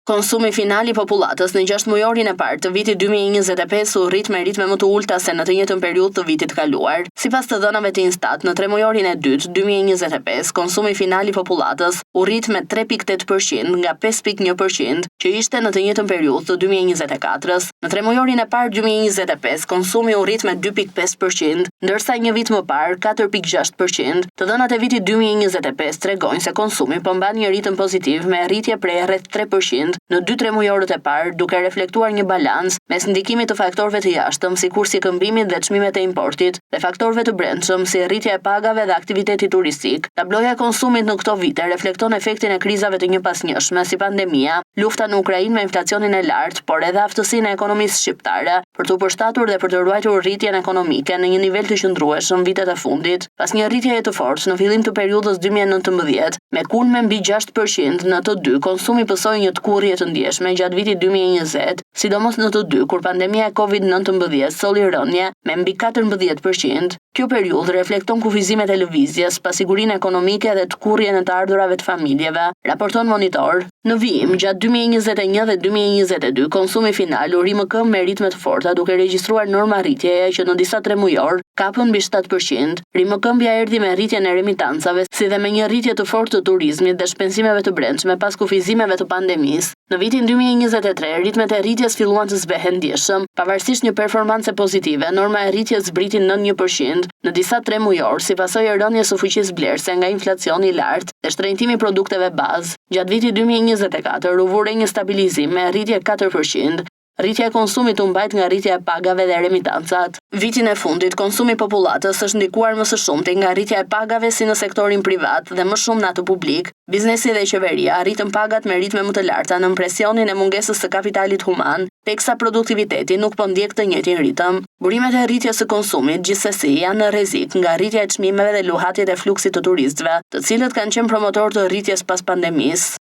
Konsumi final I popullatës në 6 mujorin e parë të vitit 2025 u rrit me ritme më të ulta se në të njëjtën periudhë të vitit kaluar. Sipas të dhënave të Instat, në 3 mujorin e dytë 2025, konsumi final I popullatës u rrit me 3.8% nga 5.1% që ishte në të njëjtën periudhë të 2024-s. Në 3 mujorin e parë 2025, konsumi u rrit me 2.5%, ndërsa një vit më parë 4.6%. Të dhënat e vitit 2025 tregojnë se konsumi po mban një ritëm pozitiv me rritje prej rreth 3% në 2-3 mujorët e parë, duke reflektuar një balans mes ndikimit të faktorëve të jashtëm, sikur si këmbimit dhe çmimet e importit, dhe faktorëve të brendshëm, si rritja e pagave dhe aktiviteti turistik. Tabloja e konsumit në këto vite reflekton efektin e krizave të njëpasnjëshme, si pandemia, lufta në Ukrainë me inflacionin e lartë, por edhe aftësinë e ekonomisë shqiptare, për të përshtatur dhe për të ruajtur rritjen ekonomike në një nivel të qëndrueshëm vitet e fundit. Pas një rritjeje të fortë në fillim të periudhës 2019, me kulme mbi 6% në të dy, konsumi pësoi një tkurrje të ndjeshme gjatë vitit 2020, sidomos në të dy, kur pandemia e COVID-19 solli rënje me mbi 14%. Kjo periudhë reflekton kufizimet e lëvizjes, pasigurinë ekonomike dhe tkurrjen e të ardhurave të familjeve, raporton Monitor. Në vijim, gjatë 2021 dhe 2022, konsumi final u ri më këmbë me ritme të forta, duke regjistruar norma rritjeje që në disa 3 mujor kapën mbi 7%. Rimëkëmbja erdhi me rritjen e remitancave, si dhe me një rritje të fortë të turizmit dhe shpenzimeve të brendshme pas kufizimeve të pandemisë. Në vitin 2023, ritmet e rritjes filluan të zbehen ndjeshëm, pavarësisht një performance pozitive, norma e rritjes zbriti në 1% në disa 3 mujor, si pasojë e rënjes së fuqisë blerëse nga inflacioni I lartë dhe shtrëngtimi I produkteve bazë. Gjatë vitit 2024 u vure një stabilizim me rritje 4%. Rritja e konsumit u mbajt nga rritja e pagave dhe remitancat. Vitin e fundit, konsumi I popullatës është ndikuar më së shumti nga rritja e pagave si në sektorin privat dhe më shumë në atë publik. Biznesi dhe qeveria arritën pagat me ritme më të larta në presionin e mungesës së kapitalit human, teksa produktiviteti nuk po ndjek të njëjtin ritëm. Burimet e rritjes së konsumit gjithsesi janë në rrezik nga rritja e çmimeve dhe luhatjet e fluksit të turistëve, të cilët kanë qenë promotor të rritjes pas pandemisë.